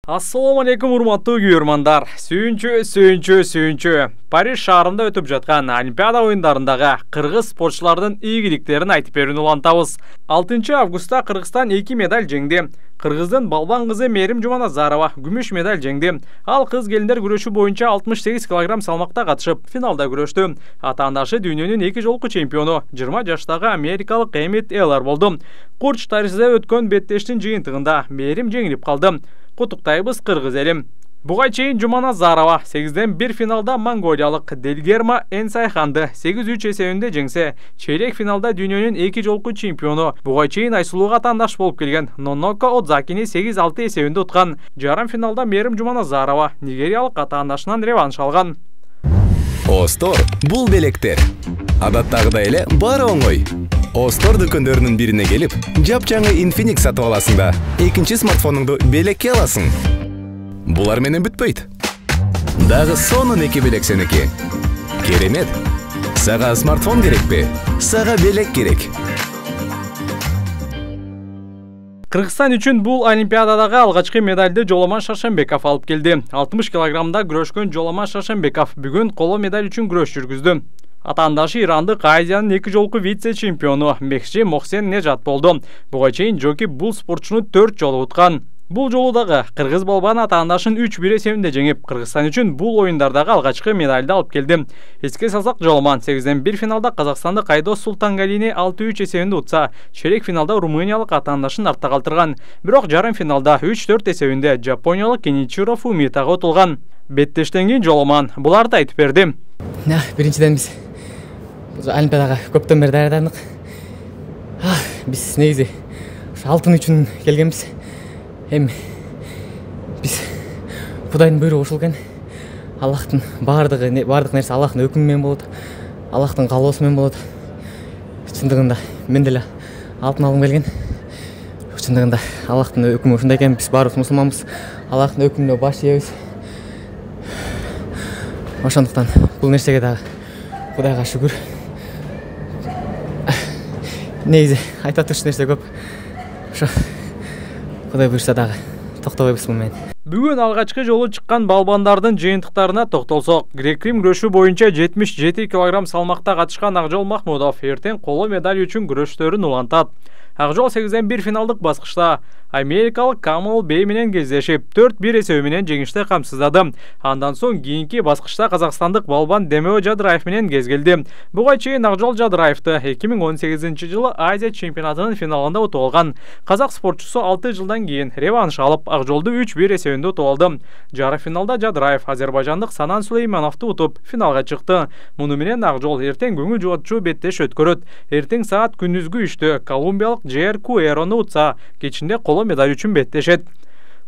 Ассаламу алейкум, урматтуу көрөрмандар. Сүйүнчү. Париж шаарында өтүп жаткан Олимпиада оюндарындагы кыргыз спортчулардын ийгиликтерин айтып берүүнү улантабыз. 6 августта Кыргызстан 2 медаль жеңди. Кыргыздын балбан кызы Мээрим Жуманазарова күмүш медаль жеңди. Ал кыз келиндер күрөшү боюнча 68 кг салмакта катышып, финалда күрөштү. Атаандашы дүйнөнүн 2 жолку чемпиону 20 жаштагы америкалык Эммит Эллар болду. Курч тарихта өткөн беттештин жыйынтыгында Мээрим жеңилип калды. Куттуктайбыз кыргыз элим. Буга чейин Жуманазарова 8-1 финалда монголиялык Делгерма Энсайханды 8-3 эсебинде жеңсе, чейрек финалда дүйнөнүн 2 жолку чемпиону буга чейин Айсулууга тандаш болуп келген Ноноко Одзакини 8-6 эсебинде уткан. Жарым финалда Мээрим Жуманазарова нигериялык атаандашынан реванш алган. Остор бул белектер. Адаттагыдай эле баары оңой. Остор дүкөндөрүнүн бирине келип, жапжаңы Infinix сатып аласың да, экинчи смартфонуңду белекке аласың. Булар менен бүтпөйт. Дагы сонун 2 белек сеники. Керемет. Сага смартфон керекпи? Сага белек керек. Кыргызстан үчүн бул Олимпиададагы алгачкы медальды Жоламан Шаршенбеков алып келди. 60 килограммда күрөшкөн Жоламан Шаршенбеков бүгүн коло медаль үчүн күрөш жүргүздү. Атаандашы ирандык Азиянын 2 жолку вице-чемпиону Мехши Мохсен Нежат болду. Буга чейин Жоки бул спортчуну 4 жолу уткан. Бул жолу дагы кыргыз балбан атаандашын 3-1 эсебинде жеңип, Кыргызстан үчүн бул оюндардагы алгачкы медальды алып келди. Эске салсак, Жоламан 8-1 финалда казакстандык Айдос Султангалини 6-3 эсебинде утса, чейрек финалда румыниялык атаандашын артта калтырган. Бирок жарым финалда 3-4 эсебинде жапониялык Кеничиро Фумитага утулган. Беттештен кийин Жоламан буларды айтып берди. Биринчиден биз Олимпиадага көптөн бери даярдандык. Биз негизи алтын үчүн келгенбиз. Эми биз Кудайдын буйругу ушул экен. Аллахтын бардык нерсе Аллахтын өкүмү менен болот. Аллахтын каалоосу менен болот. Чындыгында мен деле алтын алгым келген. Чындыгында Аллахтын өкүмү ушундай экен. Биз баарыбыз мусулманбыз. Аллахтын өкүмүнө баш ийебиз. Ошондуктан бул нерсеге дагы Кудайга шүгүр. Негизи айта турчу нерсе көп. Ошо Кудай буйрса дагы токтобойбуз бул менен. Бүгүн алгачкы жолу чыккан балбандардын жыйынтыктарына токтолсок, грек-рим күрөшү боюнча 77 кг салмакта катышкан Акжол Махмудов эртең коло медаль үчүн күрөштөрүн улантат. Акжол 8-1 финалдык баскычта америкалык Камал Бей менен кездешип, 4-1 эсеби менен жеңишти камсыздады. Андан соң кийинки баскычта казакстандык балбан Демео Жадыраев менен кезгелди. Буга чейин Акжол Жадыраевди 2018-жылы Азия чемпионатынын финалында утуп алган. Казак спортчусу 6 жылдан кийин реванш алып, Акжолду 3-1 эсебинде утуп алды. Жарым финалда Жадыраев азербайжандык Санан Сулеймановду утуп финалга чыкты. Муну менен Акжол эртең көңүл жугатчу беттеш өткөрөт. Эртең саат күндүзгү 3-тө колумбиялык Джер Куэрону утса, кечинде коло медаль үчүн беттешет.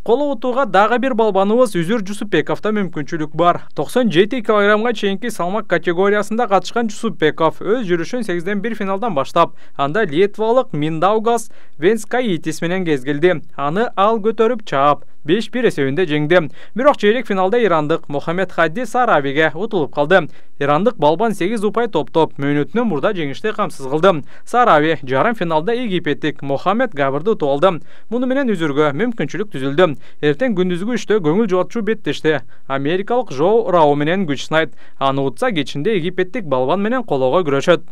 Коло утууга дагы бир балбаныбыз Үзүр Жусупбековдо мүмкүнчүлүк бар. 97 кг чейинки салмак категориясында катышкан Жусупбеков өз жүрүшүн 8-1 финалдан баштап, анда литвалык Миндаугас Венскаитис менен кезгелди. Аны ал көтөрүп чаап 5-1 эсебинде жеңди. Бирок чейрек финалда ирандык Мохаммед Хадди Саравиге утулуп калды. Ирандык балбан 8 упай топтоп, мөөнөтүнөн мурда жеңишти камсыз кылды. Сарави жарым финалда египеттик Мохаммед Габырды утуп алды. Муну менен Үзүргө мүмкүнчүлүк түзүлдү. Эртең күндүзгү 3-тө көңүл жугатчу беттеште америкалык Жоу Рао менен күч сынайт. Аны утса кечинде египеттик балбан менен колого күрөшөт.